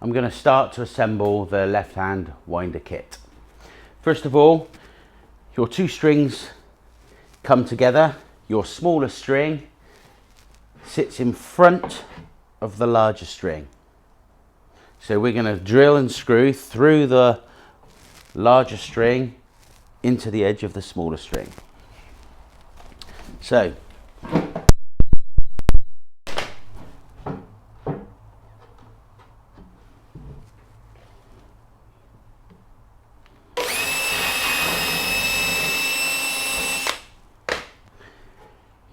I'm going to start to assemble the left-hand winder kit. First of all, your two strings come together. Your smaller string sits in front of the larger string. So we're going to drill and screw through the larger string into the edge of the smaller string. So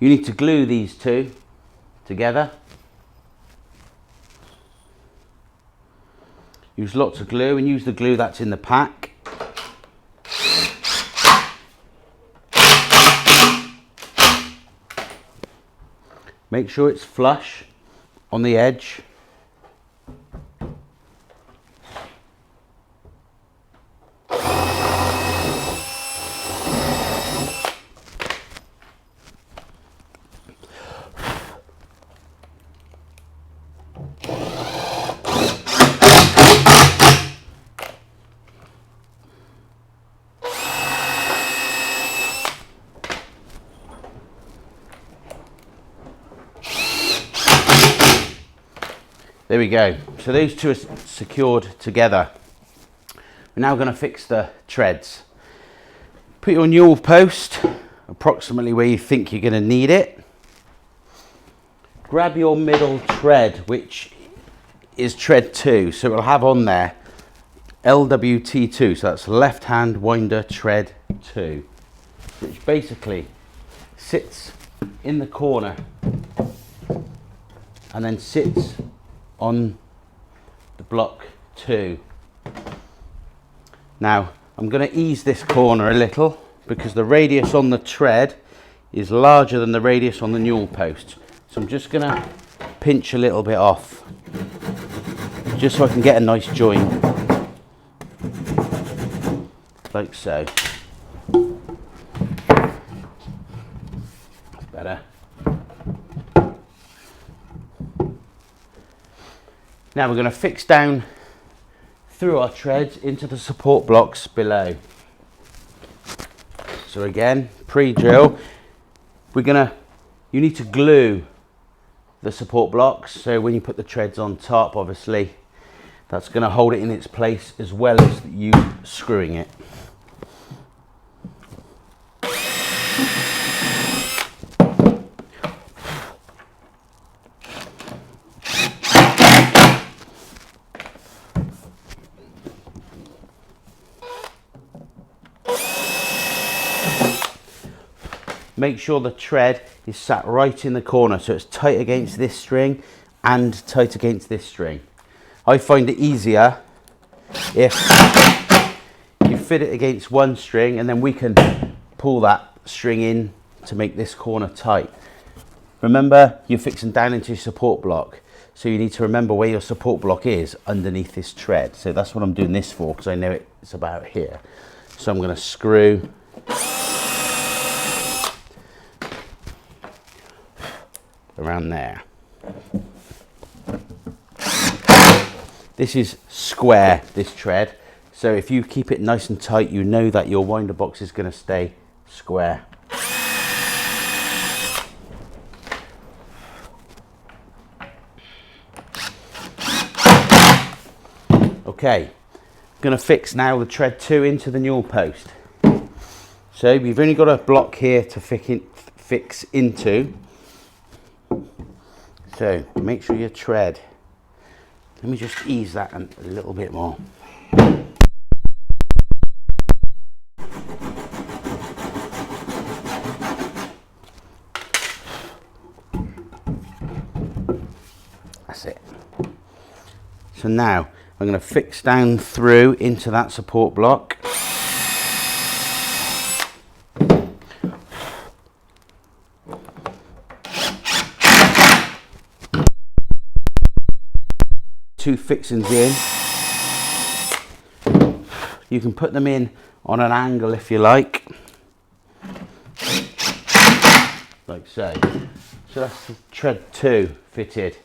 you need to glue these two together. Use lots of glue and use the glue that's in the pack. Make sure it's flush on the edge. There we go. So those two are secured together. We're now going to fix the treads. Put your Newel post approximately where you think you're going to need it. Grab your middle tread, which is tread 2. So it'll have on there LWT2. So that's left hand winder tread 2, which basically sits in the corner and then sits on the block 2. Now I'm going to ease this corner a little because the radius on the tread is larger than the radius on the Newel post. So I'm just going to pinch a little bit off just so I can get a nice joint, like so. Better. Now we're going to fix down through our treads into the support blocks below. So again, pre-drill, you need to glue the support blocks. So when you put the treads on top, obviously, that's going to hold it in its place as well as you screwing it. Make sure the tread is sat right in the corner so it's tight against this string and tight against this string. I find it easier if you fit it against one string and then we can pull that string in to make this corner tight. Remember, you're fixing down into your support block, so you need to remember where your support block is underneath this tread. So that's what I'm doing this for, because I know it's about here. So I'm going to screw around there. This is square, this tread, so if you keep it nice and tight, you know that your winder box is going to stay square. Okay, I'm going to fix now the tread 2 into the Newel post. So you've only got a block here to fix into. So make sure your tread, let me just ease that a little bit more. That's it. So now I'm going to fix down through into that support block. Two fixings in. You can put them in on an angle if you like so. So that's the tread 2 fitted.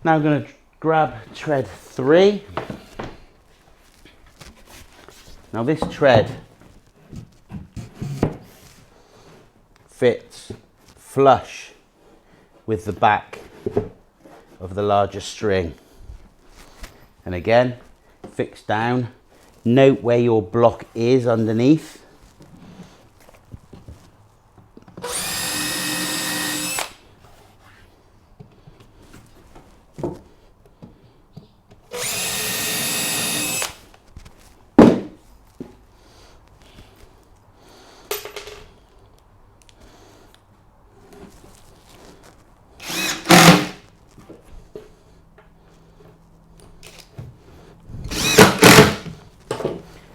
Now I'm going to grab tread 3. Now this tread fits flush with the back of the larger string. And again, fix down. Note where your block is underneath.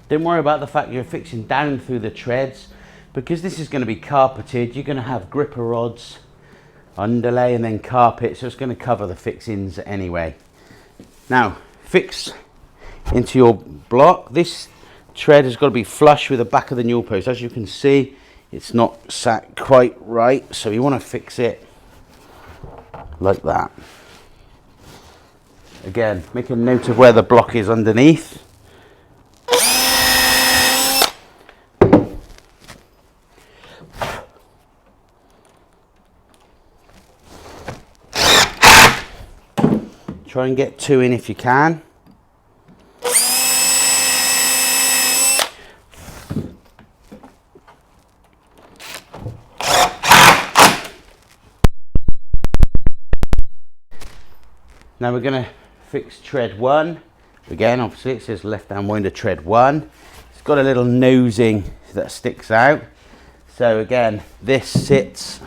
Don't worry about the fact you're fixing down through the treads, because this is going to be carpeted. You're going to have gripper rods, underlay and then carpet, so it's going to cover the fixings anyway. Now fix into your block. This tread has got to be flush with the back of the newel post. As you can see, it's not sat quite right, so you want to fix it like that. Again, make a note of where the block is underneath. Try and get 2 in if you can. Now we're going to fix tread 1. Again, obviously it says left hand winder tread 1. It's got a little nosing that sticks out. So again, this sits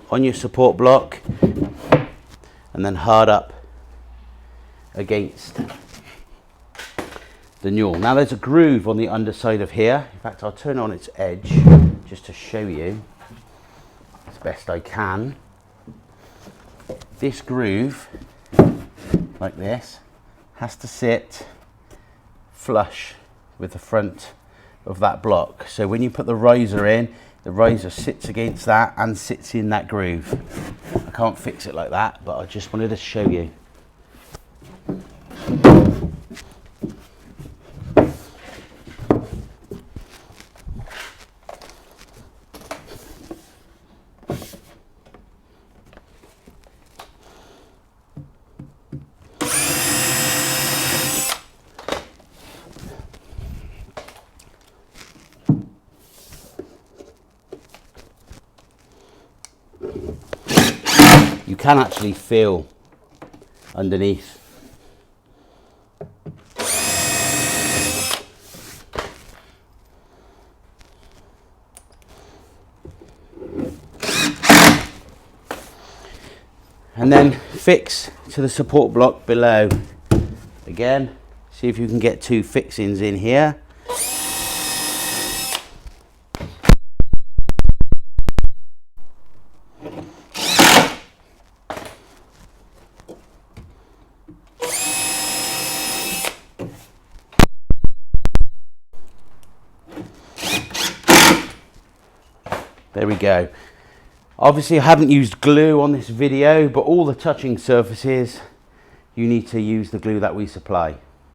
on your support block and then hard up against the newel. Now there's a groove on the underside of here. In fact, I'll turn on its edge just to show you as best I can. This groove, like this, has to sit flush with the front of that block. So when you put the riser in, the riser sits against that and sits in that groove. I can't fix it like that, but I just wanted to show you. You can actually feel underneath. And then fix to the support block below. Again, see if you can get 2 fixings in here. There we go. Obviously I haven't used glue on this video, but all the touching surfaces, you need to use the glue that we supply.